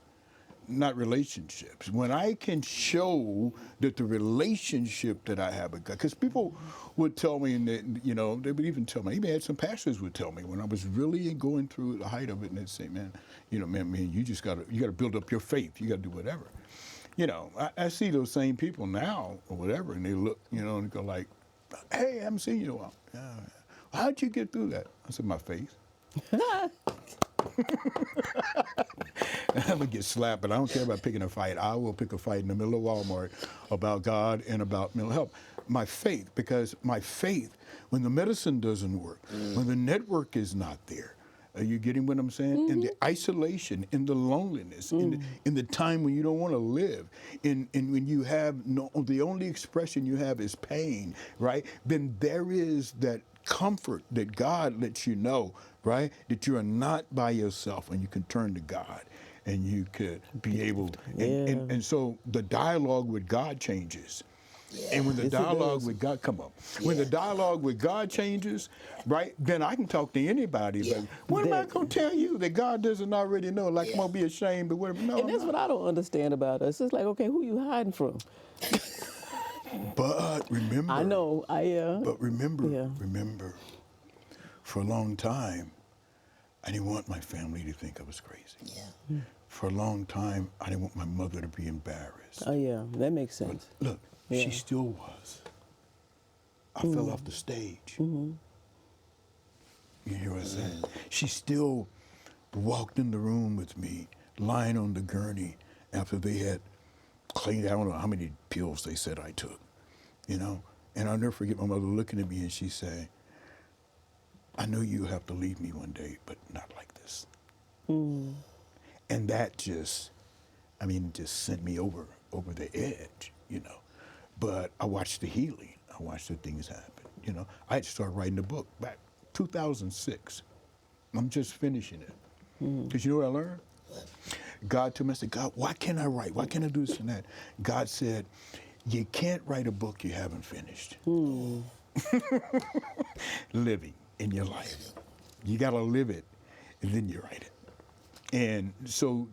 not relationships. When I can show that the relationship that I have with God, because people would tell me, and they would even tell me, even had some pastors would tell me when I was really going through the height of it, and they'd say, man, you just got to build up your faith. You got to do whatever. I see those same people now or whatever, and they look, and go like, hey, I haven't seen you in a while. How'd you get through that? I said, my faith. I'm gonna get slapped, but I don't care about picking a fight. I will pick a fight in the middle of Walmart about God and about mental health. My faith, because my faith, when the medicine doesn't work, when the network is not there, are you getting what I'm saying? In the isolation, in the loneliness, in the time when you don't want to live, in when you have the only expression you have is pain, right? Then there is that comfort that God lets you know, right? That you are not by yourself, and you can turn to God, and you could be able, and so the dialogue with God changes. And when the dialogue with God, when the dialogue with God changes, right, then I can talk to anybody. But what am I going to tell you that God doesn't already know? Like, I'm going to be ashamed, but whatever. No, and that's what I don't understand about us. It's like, okay, who you hiding from? But remember. I know, But remember, for a long time, I didn't want my family to think I was crazy. Yeah. For a long time, I didn't want my mother to be embarrassed. Oh, yeah, that makes sense. But look, she still was. I fell off the stage. You hear what I'm saying? She still walked in the room with me, lying on the gurney after they had cleaned, I don't know how many pills they said I took, And I'll never forget my mother looking at me and she said, I know you have to leave me one day, but not like this. And that just sent me over the edge, But I watched the healing. I watched the things happen, I had to start writing a book back 2006. I'm just finishing it. Because you know what I learned? God told me, I said, God, why can't I write? Why can't I do this and that? God said, you can't write a book you haven't finished. Living in your life. You got to live it, and then you write it. And so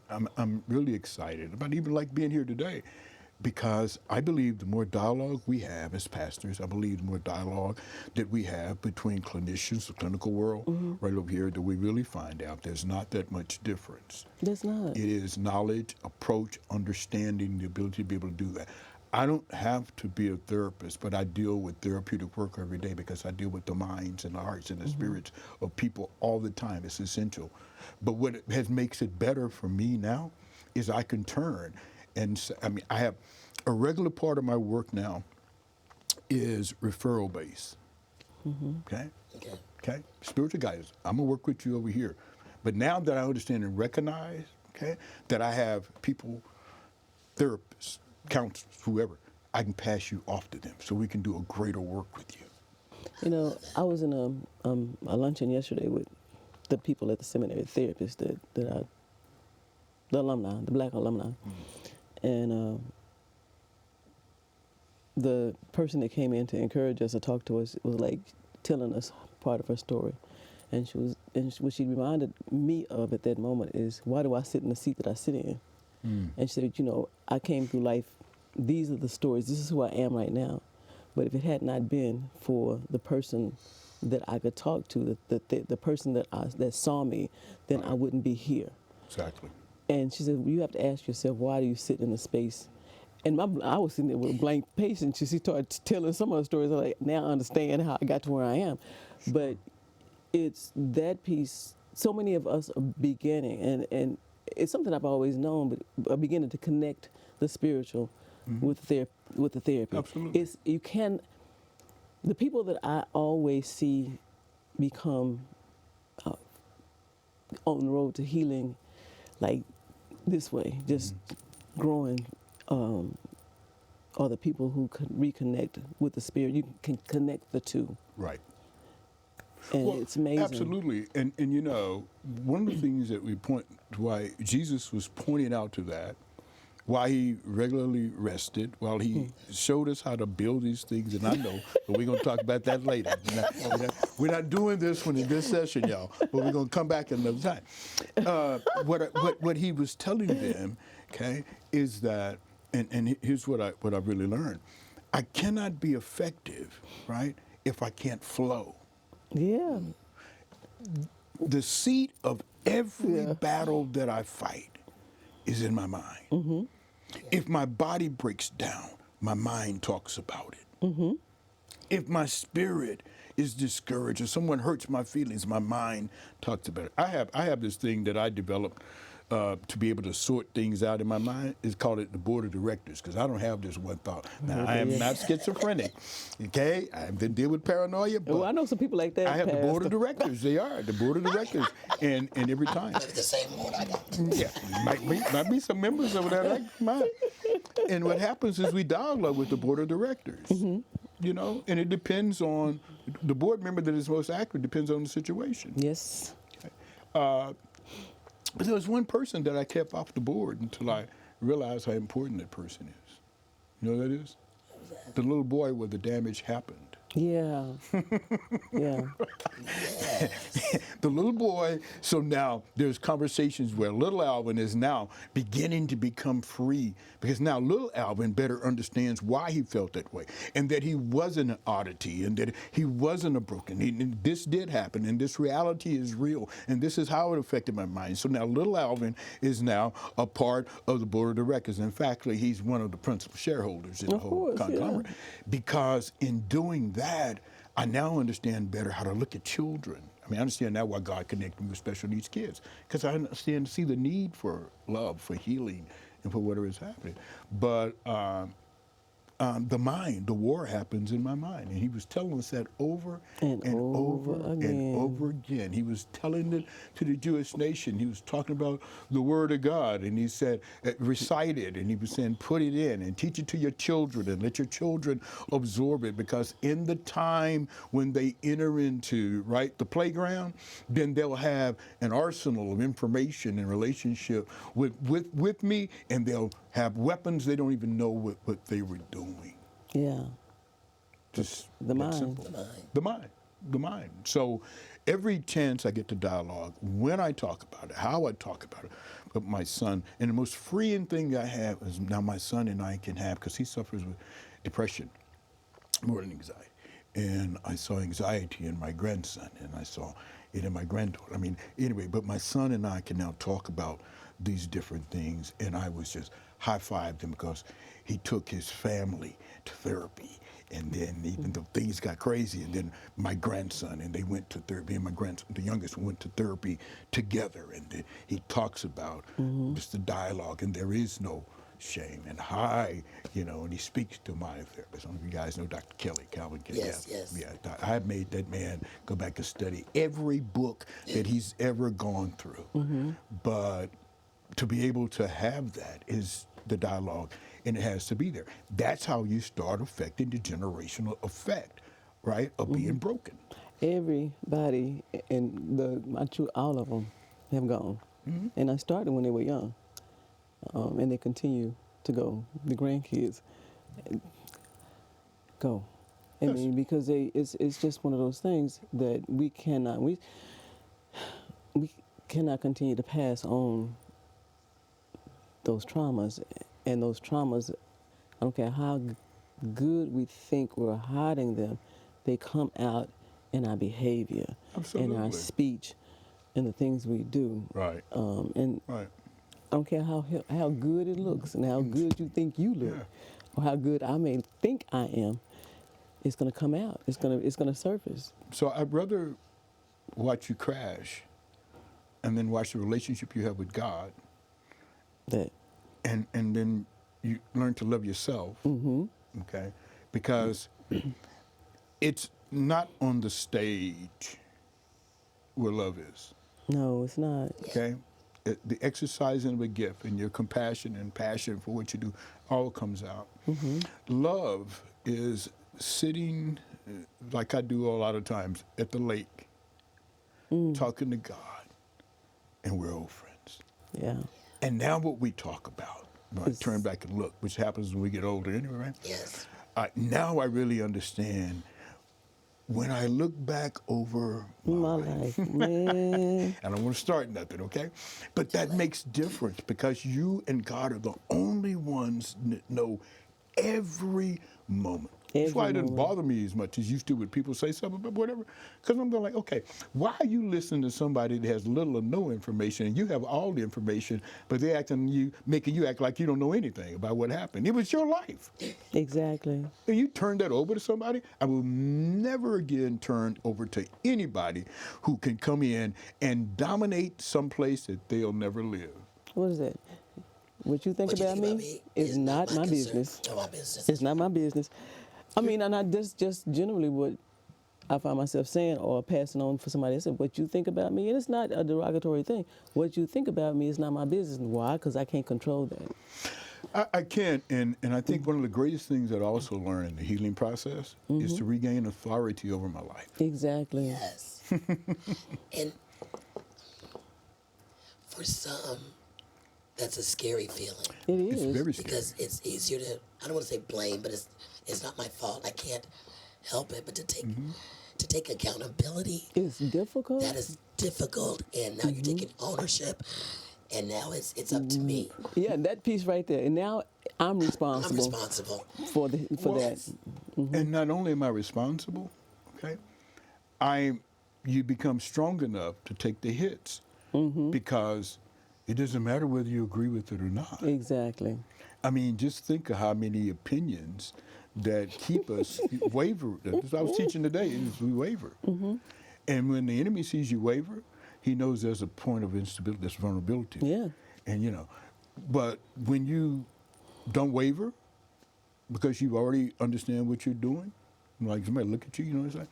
I'm really excited about even like being here today, because I believe the more dialogue we have as pastors, I believe the more dialogue that we have between clinicians, the clinical world, right over here, that we really find out there's not that much difference. There's not. It is knowledge, approach, understanding, the ability to be able to do that. I don't have to be a therapist, but I deal with therapeutic work every day because I deal with the minds and the hearts and the spirits of people all the time. It's essential. But what makes it better for me now is I can turn. And I have a regular part of my work now is referral based. Okay? Okay? Spiritual guidance. I'm going to work with you over here. But now that I understand and recognize, okay, that I have people, therapists, counselors, whoever, I can pass you off to them so we can do a greater work with you. You know, I was in a luncheon yesterday with the people at the seminary, therapists the alumni, the black alumni. And the person that came in to encourage us to talk to us was like telling us part of her story. And what she reminded me of at that moment is, why do I sit in the seat that I sit in? And she said, you know, I came through life, these are the stories, this is who I am right now. But if it had not been for the person that I could talk to, the person that saw me, then I wouldn't be here. Exactly. And she said, you have to ask yourself, why do you sit in a space? And I was sitting there with a blank page, and she started telling some of the stories. I'm like, now I understand how I got to where I am. But it's that piece, so many of us are beginning, and it's something I've always known, but are beginning to connect the spiritual with the therapy. Absolutely. The people that I always see become on the road to healing, like this way, just growing, are the people who can reconnect with the spirit. You can connect the two. Right. And well, it's amazing. Absolutely. And you know, one of the things that we point to, why Jesus was pointing out to that, why he regularly rested, while he showed us how to build these things, and I know, but we're going to talk about that later. We're not doing this one in this session, y'all, but we're going to come back another time. What he was telling them, okay, is that, and here's what I really learned. I cannot be effective, right, if I can't flow. Yeah. The seat of every battle that I fight is in my mind. If my body breaks down, my mind talks about it. If my spirit is discouraged or someone hurts my feelings, my mind talks about it. I have this thing that I developed to be able to sort things out in my mind. It's called the board of directors, because I don't have this one thought. Now, I am not schizophrenic, okay? I've been dealing with paranoia, but well, I know some people like that. I have Pastor. the board of directors. They are the board of directors, and every time. Maybe the same one I got. Yeah, might be some members over there like mine. And what happens is we dialogue with the board of directors, you know, and it depends on the board member that is most accurate. Depends on the situation. Yes. Okay. But there was one person that I kept off the board until I realized how important that person is. You know what that is? The little boy where the damage happened. Yeah. Yeah. The little boy, so now there's conversations where little Alvin is now beginning to become free, because now little Alvin better understands why he felt that way, and that he wasn't an oddity, and that he wasn't a broken. And this did happen, and this reality is real, and this is how it affected my mind. So now little Alvin is now a part of the board of directors. In fact, he's one of the principal shareholders in the whole conglomerate. Because in doing that, I now understand better how to look at children. I mean, I understand now why God connected me with special needs kids, because I understand, see the need for love, for healing, and for whatever is happening. But the mind, the war happens in my mind. And he was telling us that over and over and over again. He was telling it to the Jewish nation. He was talking about the Word of God, and he said, recite it, and he was saying, put it in and teach it to your children and let your children absorb it, because in the time when they enter into, right, the playground, then they'll have an arsenal of information and relationship with me, and they'll have weapons they don't even know what they were doing. Yeah. Just the mind. Simple. The mind. So every chance I get to dialogue, when I talk about it, how I talk about it, with my son, and the most freeing thing I have is now my son and I can have, because he suffers with depression more than anxiety. And I saw anxiety in my grandson, and I saw it in my granddaughter. I mean, anyway, but my son and I can now talk about these different things, and I was just high-fived him because he took his family to therapy. And then even though things got crazy, and then my grandson, and they went to therapy, and my grandson, the youngest, went to therapy together. And he talks about just the dialogue, and there is no shame. And and he speaks to my therapist. Some of you guys know Dr. Kelly, Calvin Kelly. Yes, yes. Yeah, I made that man go back and study every book that he's ever gone through. But to be able to have that is the dialogue, and it has to be there. That's how you start affecting the generational effect, right, of being broken. Everybody, all of them have gone. And I started when they were young, and they continue to go. The grandkids go. I mean, because it's just one of those things that we cannot continue to pass on those traumas. And those traumas, I don't care how good we think we're hiding them, they come out in our behavior, in our speech, in the things we do. Right. And I don't care how good it looks and how good you think you look, or how good I may think I am. It's going to come out. It's going to surface. So I'd rather watch you crash, and then watch the relationship you have with God. And then you learn to love yourself, okay? Because it's not on the stage where love is. No, it's not. Okay? The exercising of a gift and your compassion and passion for what you do all comes out. Love is sitting, like I do a lot of times, at the lake, talking to God, and we're old friends. Yeah. And now what we talk about, I turn back and look, which happens when we get older anyway, right? Yes. Now I really understand when I look back over my life, man. I don't want to start nothing, okay? But that makes difference because you and God are the only ones that know every moment. That's why it doesn't bother me as much as used to when people say something about whatever. Because I'm going like, okay, why are you listening to somebody that has little or no information and you have all the information, but they're making you act like you don't know anything about what happened? It was your life. Exactly. And you turn that over to somebody, I will never again turn over to anybody who can come in and dominate someplace that they'll never live. What is that? What you think about me is not my business. It's not my business. I mean, and that's just generally what I find myself saying or passing on for somebody else. What you think about me, and it's not a derogatory thing. What you think about me is not my business. Why? Because I can't control that. I can't, and I think one of the greatest things that I also learned in the healing process is to regain authority over my life. Exactly. Yes. And for some, that's a scary feeling. It is. It's very scary. Because it's easier to, I don't want to say blame, but it's not my fault. I can't help it, but to take accountability. It's difficult. That is difficult, and now you're taking ownership, and now it's up to me. Yeah, that piece right there. And now I'm responsible. I'm responsible for that. And not only am I responsible, okay, you become strong enough to take the hits because it doesn't matter whether you agree with it or not. Exactly. I mean, just think of how many opinions that keep us waver. That's what I was teaching today, is we waver. And when the enemy sees you waver, he knows there's a point of instability, there's vulnerability. Yeah. And, but when you don't waver, because you already understand what you're doing, like somebody look at you, it's like,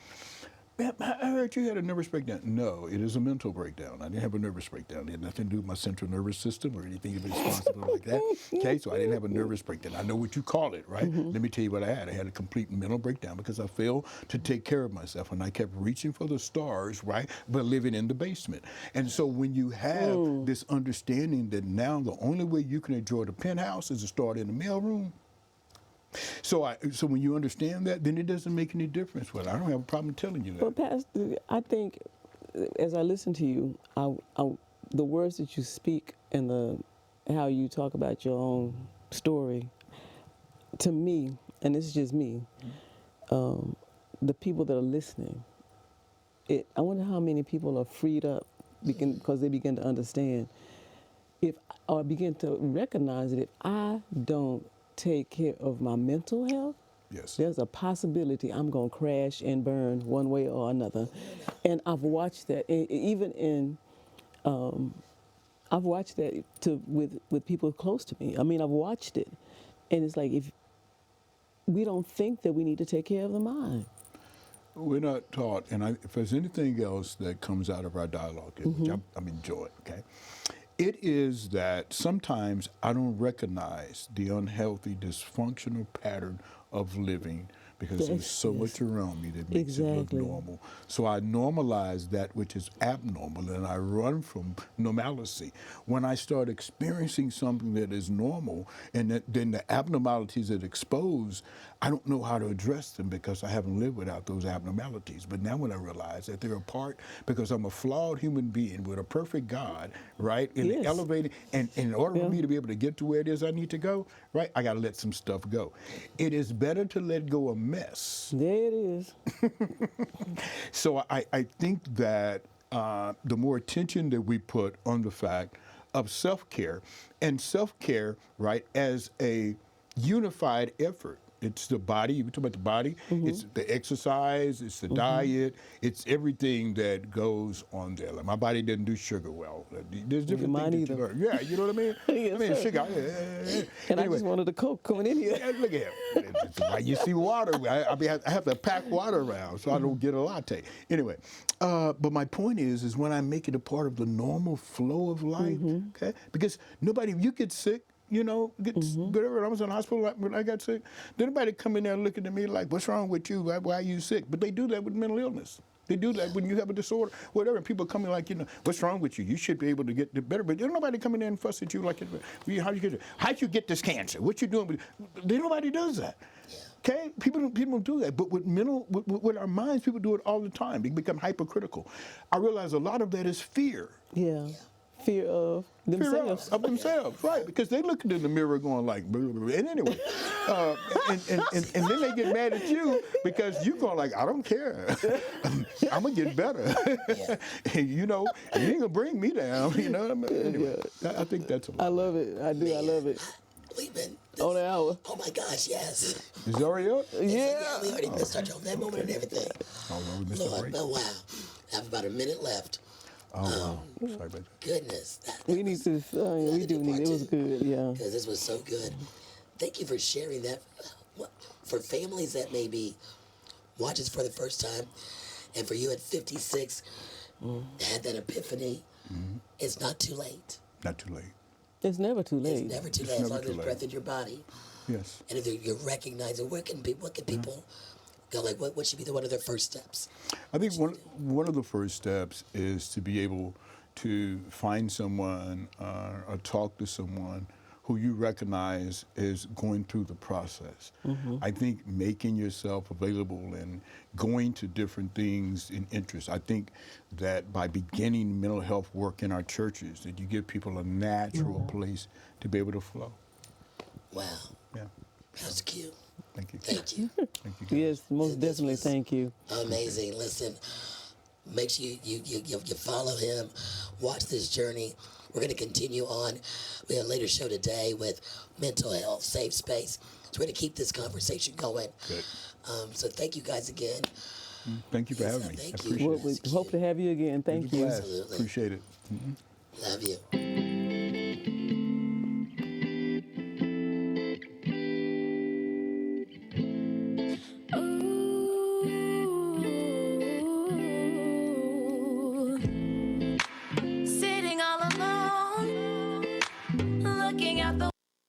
man, I heard you had a nervous breakdown. No, it is a mental breakdown. I didn't have a nervous breakdown. It had nothing to do with my central nervous system or anything responsible like that. Okay, so I didn't have a nervous breakdown. I know what you call it, right? Let me tell you what I had. I had a complete mental breakdown because I failed to take care of myself, and I kept reaching for the stars, right, but living in the basement. And so when you have this understanding that now the only way you can enjoy the penthouse is to start in the mailroom, so when you understand that, then it doesn't make any difference. Well, I don't have a problem telling you that. But Pastor, I think as I listen to you, the words that you speak and how you talk about your own story, to me, and this is just me, the people that are listening, I wonder how many people are freed up because they begin to understand or begin to recognize that if I don't take care of my mental health, Yes. there's a possibility I'm going to crash and burn one way or another. And I've watched that even in, I've watched that with people close to me. I mean, I've watched it. And it's like, if we don't think that we need to take care of the mind. We're not taught, and if there's anything else that comes out of our dialogue, which I'm enjoying, okay, it is that sometimes I don't recognize the unhealthy, dysfunctional pattern of living because there's so much around me that makes it look normal. So I normalize that which is abnormal, and I run from normalcy. When I start experiencing something that is normal, and then the abnormalities that expose, I don't know how to address them because I haven't lived without those abnormalities. But now when I realize that they're a part, because I'm a flawed human being with a perfect God, right, and elevated, and in order for me to be able to get to where it is I need to go, right, I got to let some stuff go. It is better to let go of mess. There it is. So I think that the more attention that we put on the fact of self-care, and self-care, right, as a unified effort. It's the body, we talk about the body, it's the exercise, it's the diet, it's everything that goes on there. Like my body doesn't do sugar well. There's different things that you learn. Yeah, you know what I mean? Yes, I mean, sir. sugar. And anyway, I just wanted a Coke coming in here. yeah, look at him. Why you see water. I have to pack water around so I don't get a latte. Anyway, but my point is when I make it a part of the normal flow of life, okay? Because you get sick, you know, whatever. I was in the hospital when I got sick. Did anybody come in there looking at me like, what's wrong with you? Why are you sick? But they do that with mental illness. They do that when you have a disorder, whatever. And people come in like, you know, what's wrong with you? You should be able to get better. But there's nobody coming in and fuss at you like, how'd you get this cancer? What you doing? Nobody does that. Okay, people don't do that. But with our minds, people do it all the time. They become hypercritical. I realize a lot of that is fear. Yeah. Fear of themselves. Fear of themselves, right? Because they looking in the mirror going like, blah, blah, blah. And anyway, and then they get mad at you because you going like, I don't care. I'm gonna get better. And you know, you ain't gonna bring me down. You know what I mean? Anyway, I think that's a lot. I love it. I do. I love it. We've been On the hour. Oh my gosh, yes. Is it already up? Yeah, we already missed our that moment and everything. Oh no, we missed the break. Oh wow. I have about a minute left. Oh wow. Sorry about that. Goodness. We need to. We do need. It was good. Yeah. Because this was so good. Thank you for sharing that. For families that maybe watch this for the first time, and for you at 56, had that epiphany, it's not too late. Not too late. It's never too late. It's never too late as long as there's breath in your body. Yes. And if you're recognizing, what can people go like? What should be one of their first steps? I think one of the first steps is to be able to find someone or talk to someone who you recognize is going through the process. I think making yourself available and going to different things in interest. I think that by beginning mental health work in our churches, that you give people a natural place to be able to flow. Wow. Yeah. That's cute. Thank you. Thank you. Thank you, guys. Yes, most definitely. Thank you. Amazing. Listen, make sure you follow him. Watch this journey. We're going to continue on. We have a later show today with mental health, safe space. So we're going to keep this conversation going. Good. So thank you guys again. Thank you for having me. Thank I you. appreciate Well, it. we hope to have you again. Thank you. Glad. Absolutely. Appreciate it. Love you.